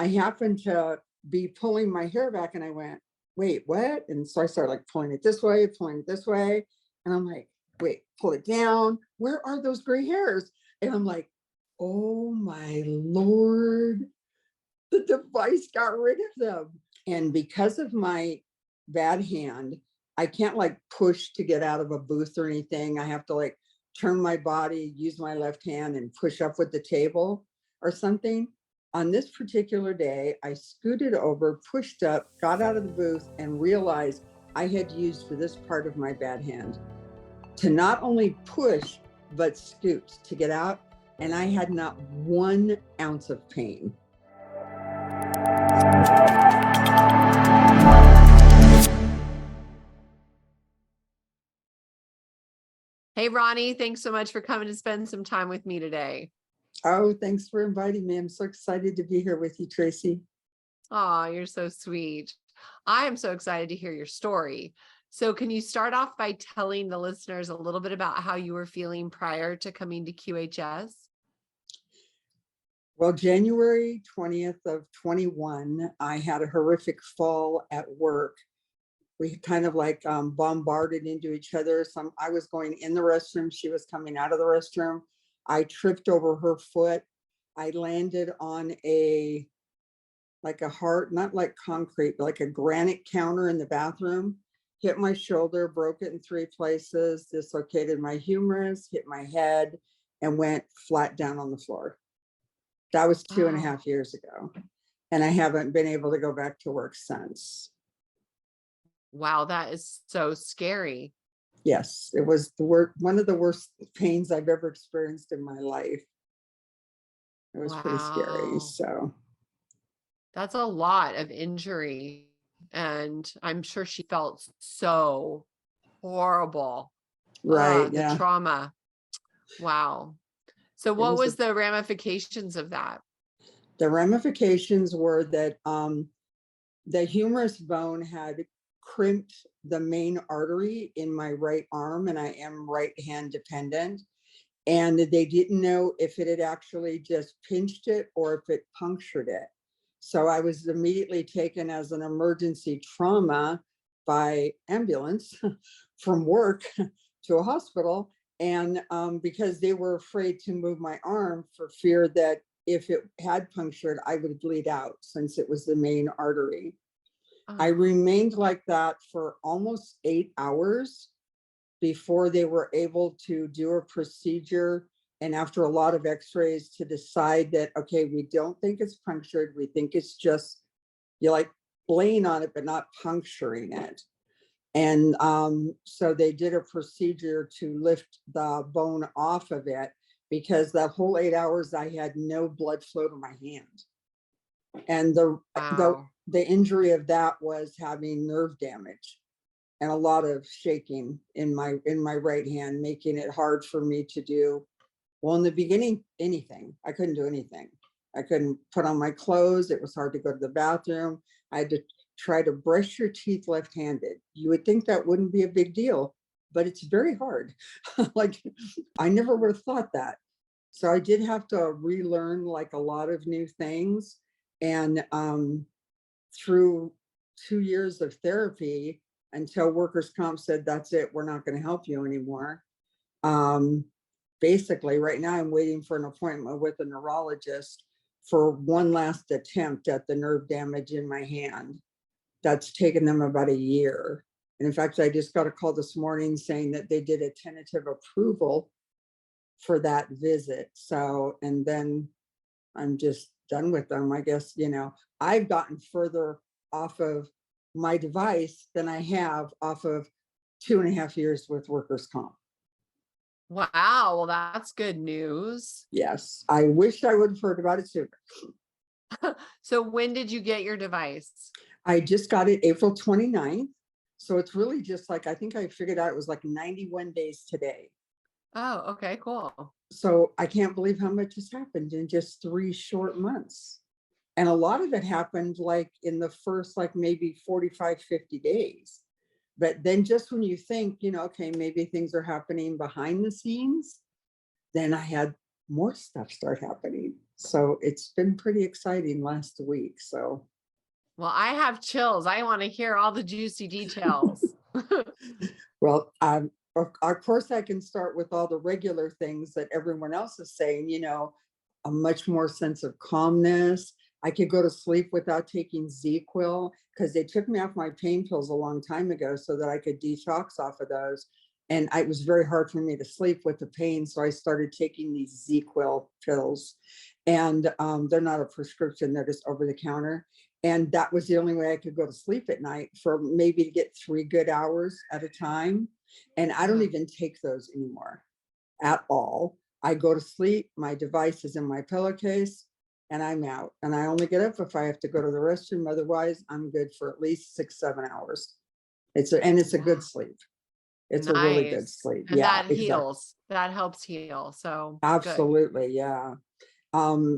I happened to be pulling my hair back and I went, wait, what? And so I started like pulling it this way. And I'm like, wait, pull it down. Where are those gray hairs? And I'm like, oh my Lord, the device got rid of them. And because of my bad hand, I can't like push to get out of a booth or anything. I have to like turn my body, use my left hand and push up with the table or something. On this particular day, I scooted over, pushed up, got out of the booth and realized I had used for this part of my bad hand to not only push, but scoot to get out. And I had not 1 ounce of pain. Hey, Ronni, thanks so much for coming to spend some time with me today. Oh, thanks for inviting me. I'm so excited to be here with you, Tracy. Oh, you're so sweet. I am so excited to hear your story. So can you start off by telling the listeners a little bit about how you were feeling prior to coming to QHS? Well, January 20th of 21, I had a horrific fall at work. We kind of like bombarded into each other. I was going in the restroom. She was coming out of the restroom. I tripped over her foot. I landed on like a hard, not like concrete, but like a granite counter in the bathroom, hit my shoulder, broke it in 3 places, dislocated my humerus, hit my head, and went flat down on the floor. That was 2.5 years ago. And I haven't been able to go back to work since. Wow, that is so scary. Yes, it was one of the worst pains I've ever experienced in my life. It was pretty scary. So that's a lot of injury. And I'm sure she felt so horrible. right, The trauma. Wow. So what was the ramifications of that? The ramifications were that the humerus bone had crimped the main artery in my right arm, and I am right hand dependent. And they didn't know if it had actually just pinched it or if it punctured it. So I was immediately taken as an emergency trauma by ambulance from work to a hospital. And because they were afraid to move my arm for fear that if it had punctured, I would bleed out since it was the main artery. I remained like that for almost 8 hours before they were able to do a procedure. And after a lot of x-rays to decide that, okay, we don't think it's punctured. We think it's just, you're like laying on it, but not puncturing it. And so they did a procedure to lift the bone off of it because that whole 8 hours, I had no blood flow to my hand. And the injury of that was having nerve damage and a lot of shaking in my right hand, making it hard for me to do, well, in the beginning, anything. I couldn't do anything. I couldn't put on my clothes. It was hard to go to the bathroom. I had to try to brush your teeth left-handed. You would think that wouldn't be a big deal, but it's very hard. Like, I never would have thought that. So I did have to relearn like a lot of new things. And through 2 years of therapy, until workers' comp said, that's it, we're not going to help you anymore. Basically, right now I'm waiting for an appointment with a neurologist for one last attempt at the nerve damage in my hand. That's taken them about a year. And in fact, I just got a call this morning saying that they did a tentative approval for that visit. So, and then I'm just done with them. I guess, I've gotten further off of my device than I have off of 2.5 years with workers' comp. Wow, well, that's good news. Yes, I wish I would have heard about it sooner. So when did you get your device? I just got it April 29th. So it's really just like, I think I figured out it was like 91 days today. Oh, okay, cool. So I can't believe how much has happened in just 3 short months. And a lot of it happened like in the first, like maybe 45, 50 days. But then just when you think, okay, maybe things are happening behind the scenes, then I had more stuff start happening. So it's been pretty exciting last week. So Well, I have chills. I want to hear all the juicy details. well, of course, I can start with all the regular things that everyone else is saying, a much more sense of calmness. I could go to sleep without taking quill because they took me off my pain pills a long time ago so that I could detox off of those. And it was very hard for me to sleep with the pain. So I started taking these quill pills. And they're not a prescription, they're just over the counter. And that was the only way I could go to sleep at night for maybe to get 3 good hours at a time. And I don't even take those anymore at all. I go to sleep, my device is in my pillowcase, and I'm out. And I only get up if I have to go to the restroom. Otherwise, I'm good for at least 6-7 hours. It's a good sleep. It's a really good sleep. And yeah, that heals. That helps heal. So absolutely. Good. Yeah.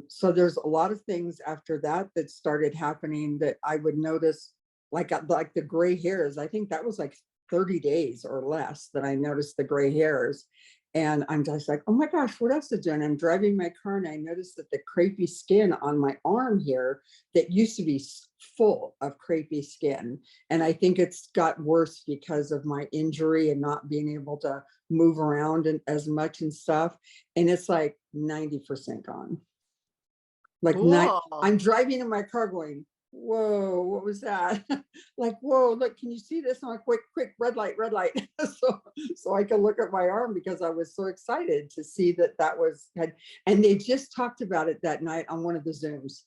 So there's a lot of things after that started happening that I would notice, like the gray hairs. I think that was like 30 days or less that I noticed the gray hairs. And I'm just like, oh my gosh, what else is doing? I'm driving my car and I noticed that the crepey skin on my arm here that used to be full of crepey skin. And I think it's got worse because of my injury and not being able to move around and as much and stuff. And it's like 90% gone. Like cool. I'm driving in my car going, whoa, what was that? Like, whoa, look, can you see this? I'm like, quick, red light. so I can look at my arm because I was so excited to see that and they just talked about it that night on one of the Zooms.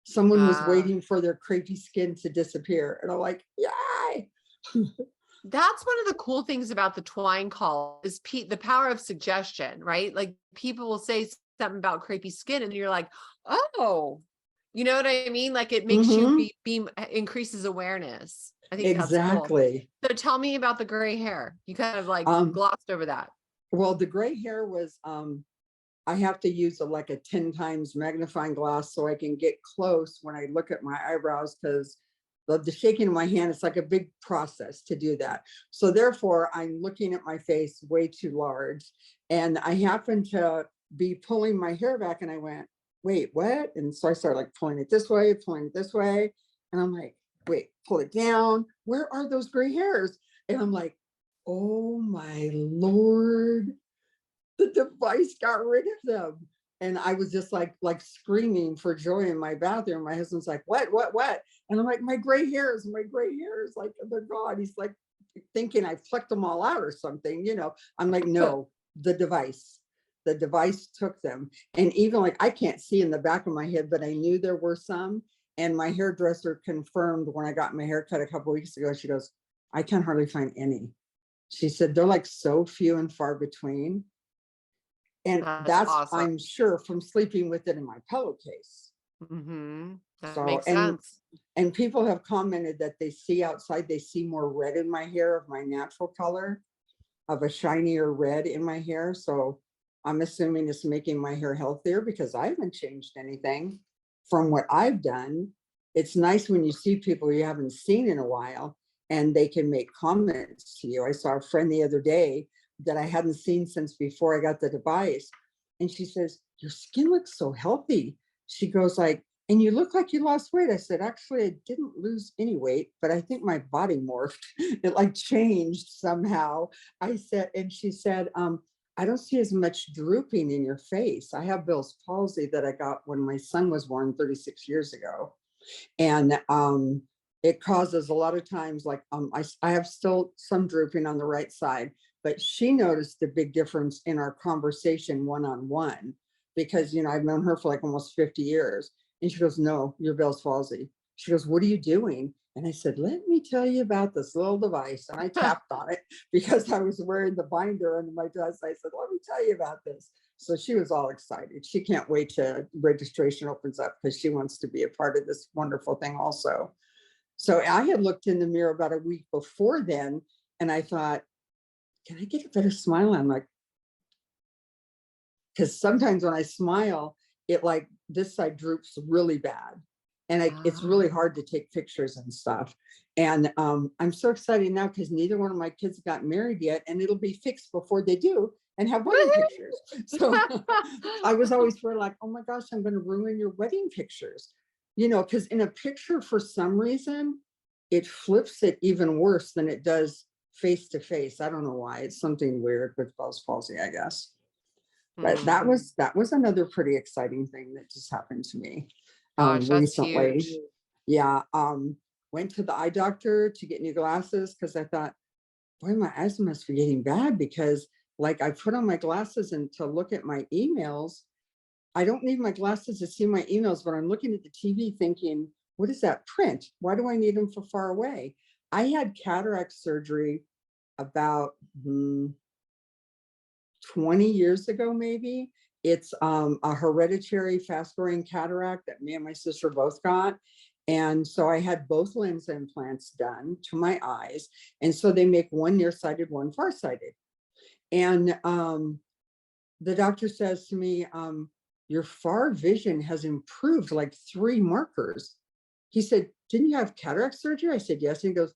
Someone was waiting for their crepey skin to disappear. And I'm like, yay. That's one of the cool things about the Twine call is the power of suggestion, right? Like people will say something about crepey skin and you're like, oh, you know what I mean? Like it makes you increases awareness. I think exactly. That's cool. So tell me about the gray hair. You kind of like glossed over that. Well, the gray hair was, I have to use like a 10 times magnifying glass so I can get close when I look at my eyebrows, because the shaking of my hand, it's like a big process to do that. So therefore, I'm looking at my face way too large. And I happened to be pulling my hair back and I went, wait, what? And so I started like pulling it this way. And I'm like, wait, pull it down. Where are those gray hairs? And I'm like, oh my Lord, the device got rid of them. And I was just like screaming for joy in my bathroom. My husband's like, what? And I'm like, my gray hairs, like, they're gone. He's like thinking I plucked them all out or something, I'm like, no, the device took them. And even like, I can't see in the back of my head, but I knew there were some. And my hairdresser confirmed when I got my hair cut a couple of weeks ago, she goes, I can hardly find any. She said, they're like so few and far between. And that's awesome. I'm sure from sleeping with it in my pillowcase. That makes sense. And people have commented that they see outside, they see more red in my hair of my natural color, of a shinier red in my hair. So I'm assuming it's making my hair healthier because I haven't changed anything from what I've done. It's nice when you see people you haven't seen in a while and they can make comments to you. I saw a friend the other day that I hadn't seen since before I got the device. And she says, your skin looks so healthy. She goes like, and you look like you lost weight. I said, actually, I didn't lose any weight, but I think my body morphed. It like changed somehow. I said, and she said, I don't see as much drooping in your face. I have Bell's palsy that I got when my son was born 36 years ago. And it causes a lot of times, like I have still some drooping on the right side, but she noticed the big difference in our conversation one-on-one because, I've known her for like almost 50 years. And she goes, no, you're Bell's palsy. She goes, what are you doing? And I said, let me tell you about this little device. And I tapped on it because I was wearing the binder under my dress. I said, let me tell you about this. So she was all excited. She can't wait till registration opens up because she wants to be a part of this wonderful thing also. So I had looked in the mirror about a week before then, and I thought, can I get a better smile? I'm like, because sometimes when I smile, it like this side droops really bad. And it's really hard to take pictures and stuff. And I'm so excited now because neither one of my kids got married yet, and it'll be fixed before they do and have wedding pictures. So I was always for like, oh my gosh, I'm going to ruin your wedding pictures, you know, because in a picture, for some reason, it flips it even worse than it does face to face. I don't know why. It's something weird with Bell's palsy, I guess. But that was another pretty exciting thing that just happened to me Gosh, that's recently. huge. Yeah. Went to the eye doctor to get new glasses because I thought, boy, my eyes must be getting bad, because like I put on my glasses and to look at my emails. I don't need my glasses to see my emails, but I'm looking at the TV thinking, what is that print? Why do I need them for far away? I had cataract surgery about 20 years ago, maybe. It's a hereditary fast growing cataract that me and my sister both got. And so I had both lens implants done to my eyes. And so they make one nearsighted, one farsighted. And the doctor says to me, your far vision has improved like 3 markers. He said, didn't you have cataract surgery? I said, yes. And he goes,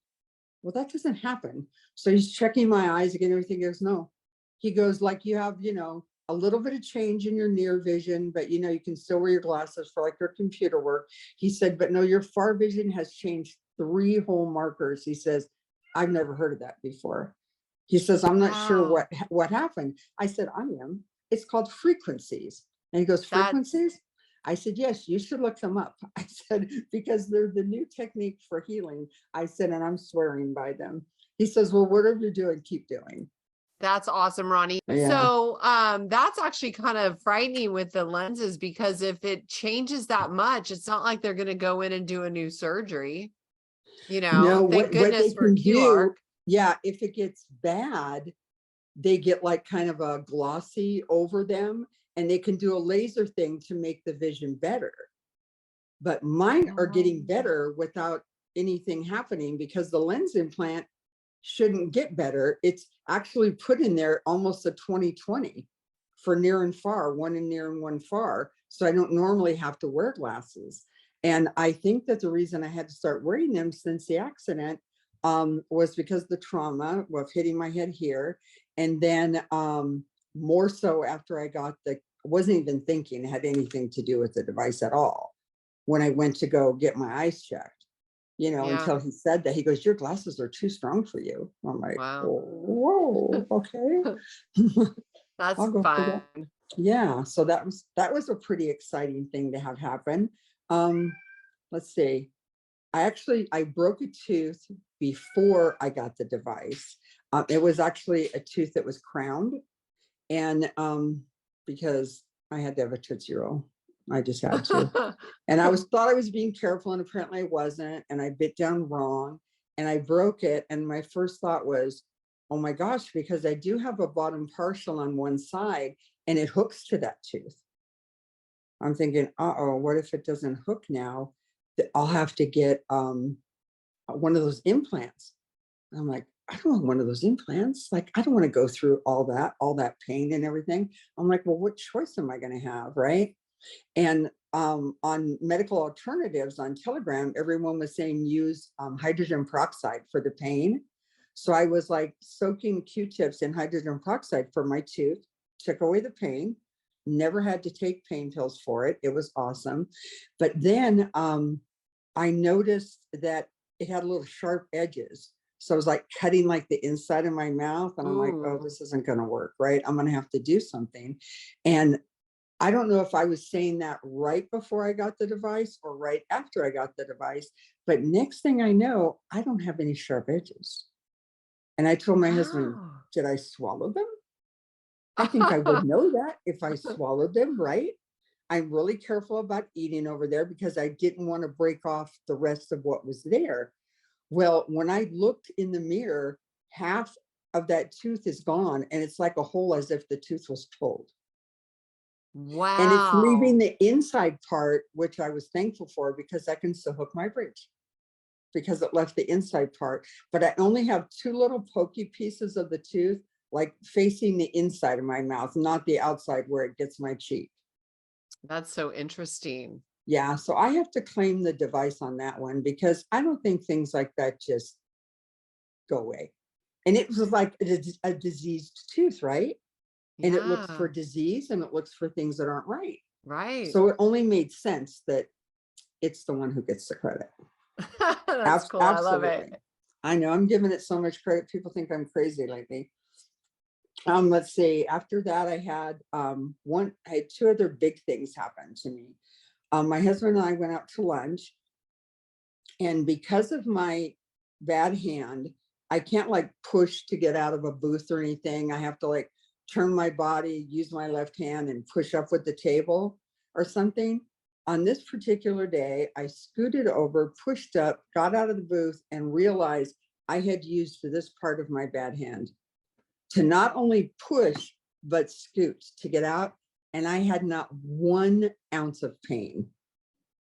well, that doesn't happen. So he's checking my eyes again. Everything goes, no. He goes, like, you have, you know, a little bit of change in your near vision, but you know, you can still wear your glasses for like your computer work. He said, but no, your far vision has changed 3 whole markers. He says, I've never heard of that before. He says, I'm not sure what happened. I said, I am. It's called frequencies. And he goes, frequencies? I said, yes, you should look them up. I said, because they're the new technique for healing. I said, and I'm swearing by them. He says, well, whatever you're doing, keep doing. That's awesome, Ronni. Yeah. So that's actually kind of frightening with the lenses, because if it changes that much, it's not like they're going to go in and do a new surgery. You know, no, thank goodness they for can QR. do, yeah, if it gets bad, they get like kind of a glossy over them, and they can do a laser thing to make the vision better. But mine are getting better without anything happening, because the lens implant shouldn't get better. It's actually put in there almost a 20/20 for near and far, one in near and one far. So I don't normally have to wear glasses. And I think that the reason I had to start wearing them since the accident was because the trauma of hitting my head here. And then more so after I got I wasn't even thinking it had anything to do with the device at all. When I went to go get my eyes checked, you know, until he said that, he goes, your glasses are too strong for you. I'm like, wow. Oh, whoa, okay. That's fun. Yeah, so that was a pretty exciting thing to have happen. Let's see. I broke a tooth before I got the device. It was actually a tooth that was crowned, and because I had to have a Tootsie Roll. I just had to. And I thought I was being careful, and apparently I wasn't. And I bit down wrong and I broke it. And my first thought was, oh my gosh, because I do have a bottom partial on one side and it hooks to that tooth. I'm thinking, uh-oh, what if it doesn't hook now? I'll have to get one of those implants. I'm like, I don't want one of those implants. Like, I don't want to go through all that pain and everything. I'm like, well, what choice am I going to have, right? And on medical alternatives on Telegram, everyone was saying use hydrogen peroxide for the pain. So I was like soaking Q-tips in hydrogen peroxide for my tooth, took away the pain, never had to take pain pills for it. It was awesome. But then I noticed that it had little sharp edges. So I was like cutting like the inside of my mouth, and I'm like, oh, this isn't going to work, right? I'm going to have to do something. And I don't know if I was saying that right before I got the device or right after I got the device, but next thing I know, I don't have any sharp edges. And I told my husband, did I swallow them? I think I would know that if I swallowed them, right? I'm really careful about eating over there because I didn't want to break off the rest of what was there. Well, when I looked in the mirror, half of that tooth is gone, and it's like a hole as if the tooth was pulled. Wow. And it's leaving the inside part, which I was thankful for, because I can still hook my bridge because it left the inside part. But I only have 2 little pokey pieces of the tooth, like facing the inside of my mouth, not the outside where it gets my cheek. That's so interesting. Yeah, so I have to claim the device on that one, because I don't think things like that just go away. And it was like a diseased tooth, right? and it looks for Yeah. disease and it looks for things that aren't right. Right. So it only made sense that it's the one who gets the credit. That's cool. I love Absolutely. it. I know I'm giving it so much credit. People think I'm crazy lately. Let's see. After that, I had two other big things happen to me. My husband and I went out to lunch, and because of my bad hand, I can't like push to get out of a booth or anything. I have to like turn my body, use my left hand, and push up with the table or something. On this particular day, I scooted over, pushed up, got out of the booth, and realized I had used this part of my bad hand to not only push, but scoot to get out. And I had not 1 ounce of pain.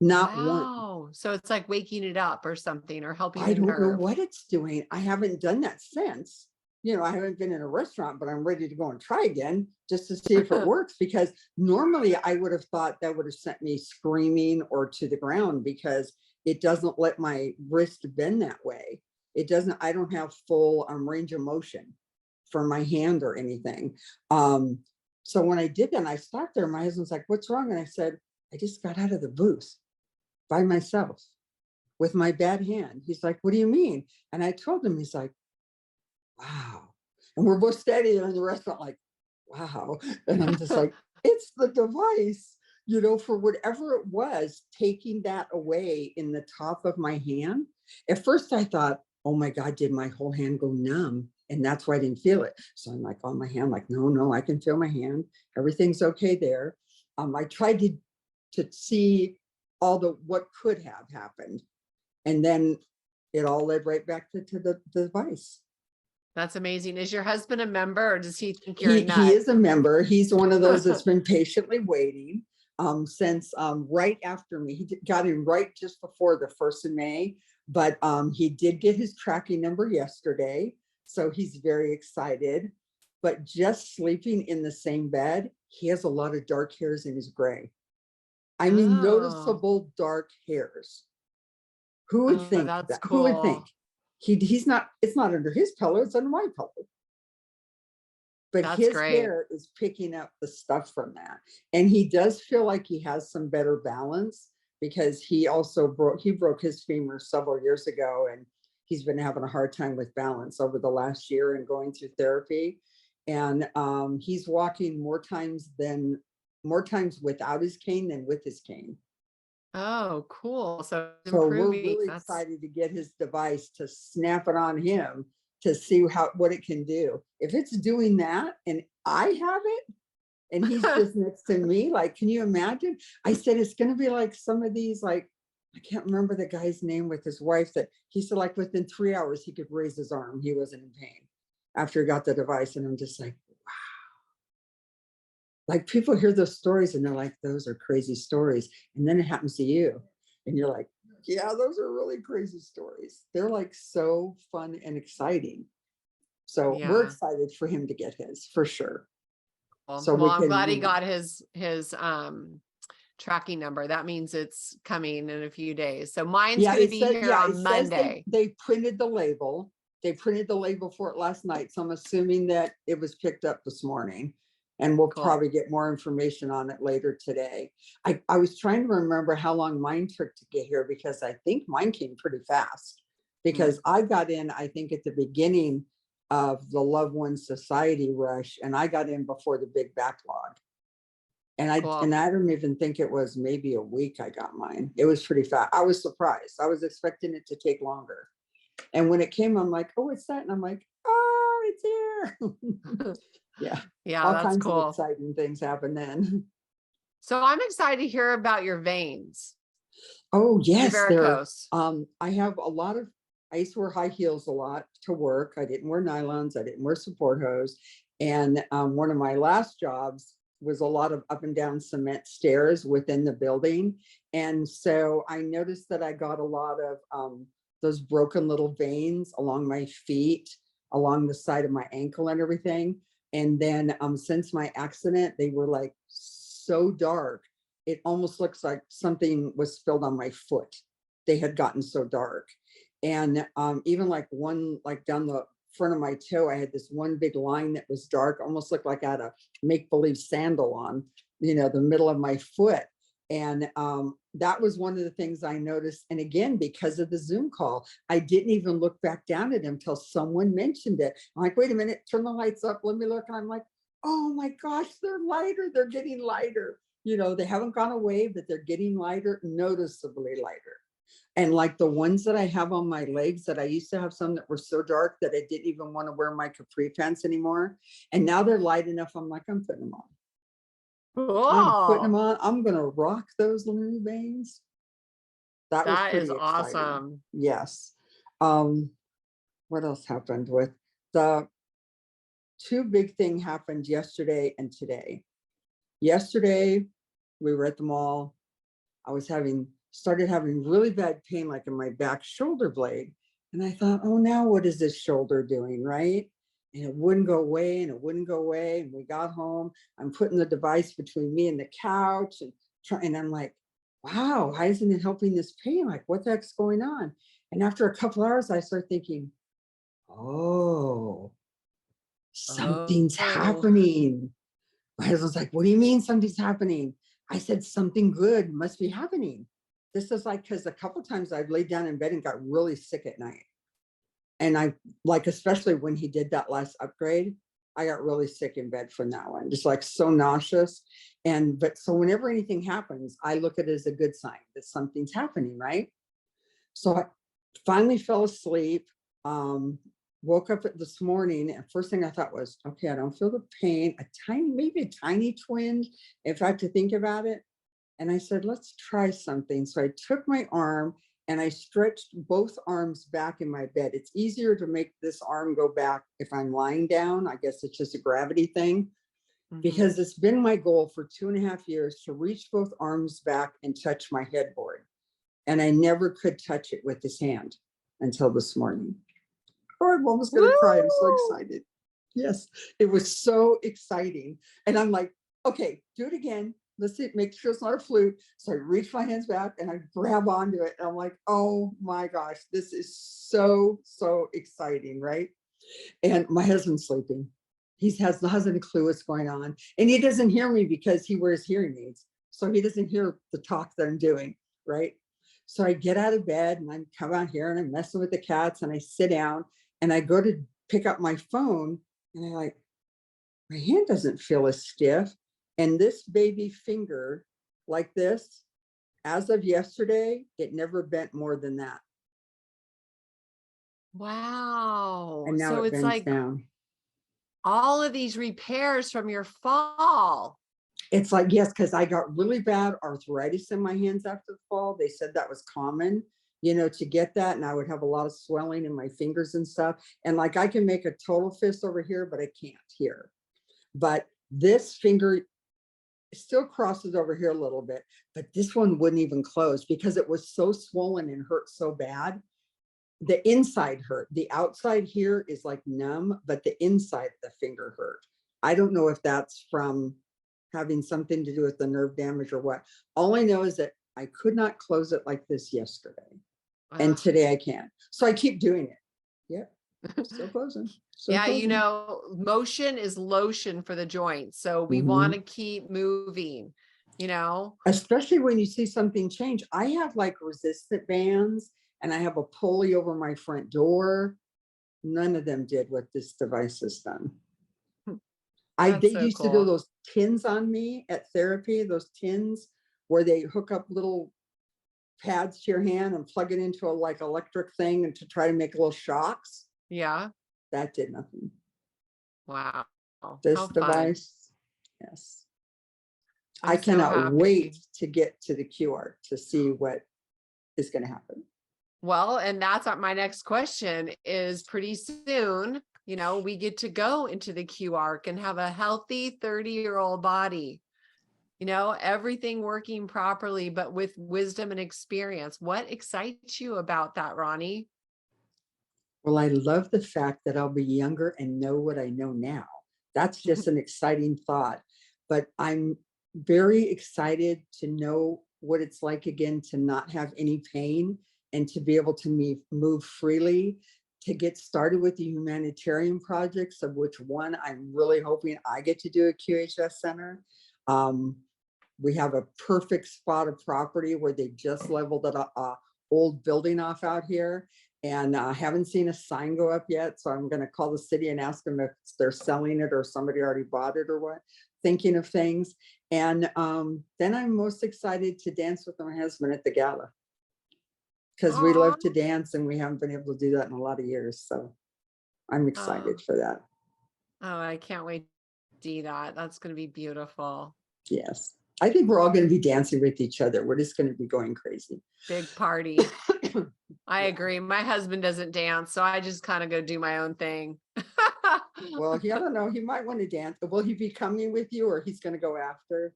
Not one. Wow. So it's like waking it up or something, or helping I the don't know nerve. what it's doing. I haven't done that since. I haven't been in a restaurant, but I'm ready to go and try again just to see if it works, because normally I would have thought that would have sent me screaming or to the ground, because it doesn't let my wrist bend that way. It doesn't, I don't have full range of motion for my hand or anything. So when I did that, and I stopped there, my husband's like, "What's wrong?" And I said, "I just got out of the booth by myself with my bad hand." He's like, "What do you mean?" And I told him. He's like, "Wow." And we're both standing there in the restaurant like, "Wow." And I'm just like, it's the device, for whatever it was, taking that away in the top of my hand. At first I thought, oh my God, did my whole hand go numb? And that's why I didn't feel it. So I'm like on my hand, like, no, I can feel my hand. Everything's okay there. I tried to see what could have happened. And then it all led right back to the device. That's amazing. Is your husband a member, or does he think you're a nut? He is a member. He's one of those that's been patiently waiting since right after me. He got in right just before the 1st of May, but he did get his tracking number yesterday. So he's very excited. But just sleeping in the same bed, he has a lot of dark hairs in his gray. I mean, noticeable dark hairs. Who would think that's that? cool. Who would think? He's not, it's not under his pillow, it's under my pillow. But that's his great. hair is picking up the stuff from that. And he does feel like he has some better balance, because he also broke his femur several years ago, and he's been having a hard time with balance over the last year and going through therapy. And he's walking more times without his cane than with his cane. Oh, cool. So So we're improving. really excited to get his device, to snap it on him, to see what it can do. If it's doing that and I have it and he's just next to me, like, can you imagine? I said, it's going to be like some of these, like, I can't remember the guy's name with his wife, that he said like within 3 hours he could raise his arm. He wasn't in pain after he got the device. And I'm just like, wow. Like, people hear those stories and they're like, those are crazy stories. And then it happens to you. And you're like, yeah, those are really crazy stories. They're like so fun and exciting. So we're excited for him to get his, for sure. So well, I'm glad he got his tracking number. That means it's coming in a few days. So mine's going to be here on Monday. They printed the label. They printed the label for it last night. So I'm assuming that it was picked up this morning. And we'll probably get more information on it later today. I was trying to remember how long mine took to get here, because I think mine came pretty fast, because I got in, I think, at the beginning of the Loved Ones Society rush, and I got in before the big backlog. And I don't even think it was maybe a week I got mine. It was pretty fast. I was surprised. I was expecting it to take longer. And when it came, I'm like, oh, it's that. And I'm like, oh, it's here. Yeah, all kinds of exciting things happen then. So I'm excited to hear about your veins. Oh yes, varicose. I have a lot of. I used to wear high heels a lot to work. I didn't wear nylons. I didn't wear support hose. And one of my last jobs was a lot of up and down cement stairs within the building. And so I noticed that I got a lot of those broken little veins along my feet, along the side of my ankle and everything. And then since my accident, they were like so dark, it almost looks like something was spilled on my foot. They had gotten so dark. And even like one, like down the front of my toe, I had this one big line that was dark, almost looked like I had a make-believe sandal on, the middle of my foot. And that was one of the things I noticed. And again, because of the Zoom call, I didn't even look back down at him until someone mentioned it. I'm like, wait a minute, turn the lights up, let me look. And I'm like, oh my gosh, they're lighter. They're getting lighter. They haven't gone away, but they're getting lighter, noticeably lighter. And like the ones that I have on my legs, that I used to have some that were so dark that I didn't even want to wear my capri pants anymore. And now they're light enough. I'm like, I'm putting them on. I'm putting them on. I'm going to rock those new veins. That was pretty exciting. Awesome. Yes. What else happened with the two big things happened yesterday and today. Yesterday, we were at the mall. I was started having really bad pain, like in my back shoulder blade. And I thought, oh, now what is this shoulder doing, right? And it wouldn't go away, and it wouldn't go away. And we got home. I'm putting the device between me and the couch, and I'm like, wow, why isn't it helping this pain? Like, what the heck's going on? And after a couple hours, I start thinking, oh, something's happening. My husband's like, what do you mean something's happening? I said, something good must be happening. This is like, because a couple times I've laid down in bed and got really sick at night. And I like, especially when he did that last upgrade, I got really sick in bed from that one, just like so nauseous. So whenever anything happens, I look at it as a good sign that something's happening, right? So I finally fell asleep, woke up this morning, and first thing I thought was, okay, I don't feel the pain, maybe a tiny twinge, if I have to think about it. And I said, let's try something. So I took my arm and I stretched both arms back in my bed. It's easier to make this arm go back if I'm lying down. I guess it's just a gravity thing, because it's been my goal for 2.5 years to reach both arms back and touch my headboard. And I never could touch it with this hand until this morning. Oh, I'm almost going to cry. I'm so excited. Yes, it was so exciting. And I'm like, okay, do it again. Let's see, make sure it's not a fluke. So I reach my hands back and I grab onto it. And I'm like, oh my gosh, this is so, so exciting, right? And my husband's sleeping. Hasn't a clue what's going on. And he doesn't hear me because he wears hearing aids. So he doesn't hear the talk that I'm doing, right? So I get out of bed and I come out here and I'm messing with the cats and I sit down and I go to pick up my phone and I'm like, my hand doesn't feel as stiff. And this baby finger like this, as of yesterday, it never bent more than that. Wow. And now so it it's bends like down. All of these repairs from your fall. It's like, yes, because I got really bad arthritis in my hands after the fall. They said that was common, to get that. And I would have a lot of swelling in my fingers and stuff. And like, I can make a total fist over here, but I can't here. But this finger still crosses over here a little bit, but this one wouldn't even close because it was so swollen and hurt so bad. The inside hurt. The outside here is like numb, but the inside of the finger hurt. I don't know if that's from having something to do with the nerve damage or what. All I know is that I could not close it like this yesterday. And today I can. So I keep doing it. Yep. Still closing. Yeah, motion is lotion for the joints. So we want to keep moving, Especially when you see something change. I have like resistant bands and I have a pulley over my front door. None of them did what this device has done. They used to do those tins on me at therapy, those tins where they hook up little pads to your hand and plug it into a like electric thing and to try to make little shocks. Yeah. That did nothing. Wow. This device, yes. I so cannot happy. wait to get to the QR to see what is going to happen. Well, and that's my next question is pretty soon, we get to go into the QR and have a healthy 30-year-old body, everything working properly, but with wisdom and experience. What excites you about that, Ronni? Well, I love the fact that I'll be younger and know what I know now. That's just an exciting thought. But I'm very excited to know what it's like again to not have any pain and to be able to move freely, to get started with the humanitarian projects, of which one I'm really hoping I get to do at QHS Center. We have a perfect spot of property where they just leveled a old building off out here, and I haven't seen a sign go up yet. So I'm going to call the city and ask them if they're selling it or somebody already bought it or what, thinking of things. And then I'm most excited to dance with my husband at the gala, because we love to dance and we haven't been able to do that in a lot of years. So I'm excited for that. Oh, I can't wait to see that. That's going to be beautiful. Yes. I think we're all going to be dancing with each other. We're just going to be going crazy. Big party. I agree. My husband doesn't dance, so I just kind of go do my own thing. Well, I don't know. He might want to dance. Will he be coming with you, or he's going to go after?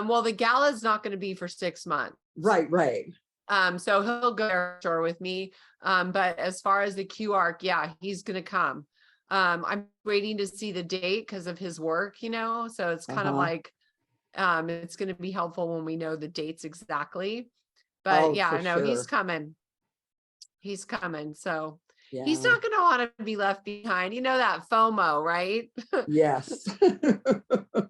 Well, the gala is not going to be for 6 months. Right. So he'll go there with me. But as far as the Q arc, yeah, he's going to come. I'm waiting to see the date because of his work, so it's kind of like, it's going to be helpful when we know the dates exactly. But yeah, no, sure. He's coming. So yeah. He's not going to want to be left behind. That FOMO, right? Yes.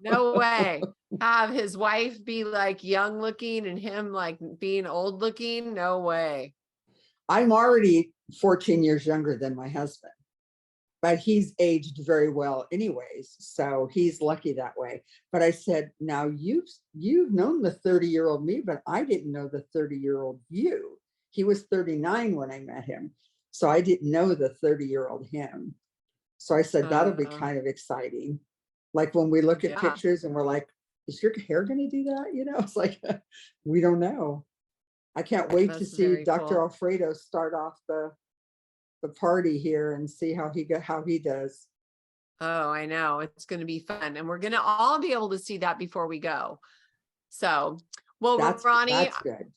No way. Have his wife be like young looking and him like being old looking. No way. I'm already 14 years younger than my husband, but he's aged very well anyways. So he's lucky that way. But I said, now you've known the 30-year-old me, but I didn't know the 30-year-old you. He was 39 when I met him. So I didn't know the 30-year-old him. So I said, that'll be kind of exciting. Like when we look at pictures and we're like, is your hair going to do that? It's like, we don't know. I can't wait to see Dr. Alfredo start off the party here and see how he does. Oh, I know. It's going to be fun. And we're going to all be able to see that before we go. So, well, Ronnie, that's good.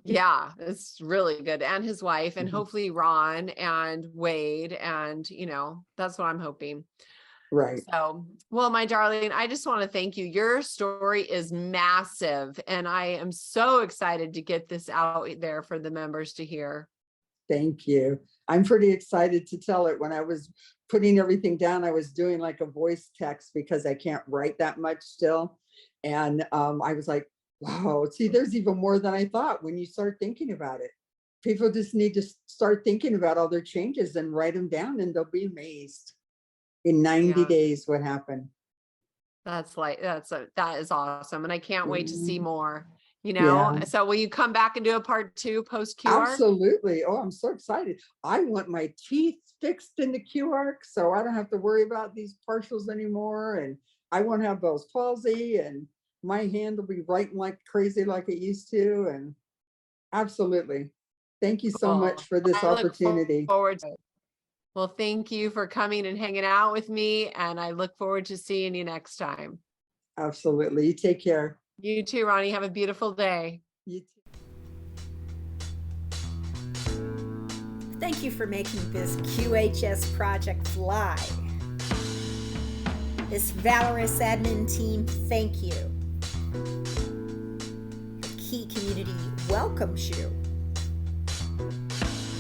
Yeah, it's really good. And his wife, and hopefully Ron and Wade. And, that's what I'm hoping. Right. So, well, my darling, I just want to thank you. Your story is massive, and I am so excited to get this out there for the members to hear. Thank you. I'm pretty excited to tell it. When I was putting everything down, I was doing like a voice text because I can't write that much still. And I was like, wow, see, there's even more than I thought when you start thinking about it. People just need to start thinking about all their changes and write them down, and they'll be amazed in 90 days what happened. That is awesome. And I can't wait to see more, Yeah. So will you come back and do a part 2 post Q arc? Absolutely. Oh, I'm so excited. I want my teeth fixed in the Q arc, so I don't have to worry about these partials anymore. And I won't have Bell's palsy, and my hand will be writing like crazy like it used to. And absolutely. Thank you so much for this opportunity. Look forward to it. Well, thank you for coming and hanging out with me, and I look forward to seeing you next time. Absolutely. You take care. You too, Ronnie. Have a beautiful day. You too. Thank you for making this QHS project fly. This valorous admin team, thank you. The Key community welcomes you.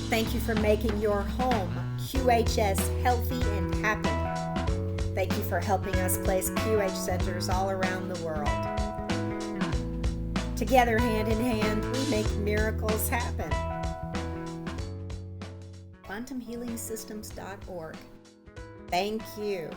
Thank you for making your home QHS healthy and happy. Thank you for helping us place QH centers all around the world. Together, hand in hand, we make miracles happen. QuantumHealingSystems.org. Thank you.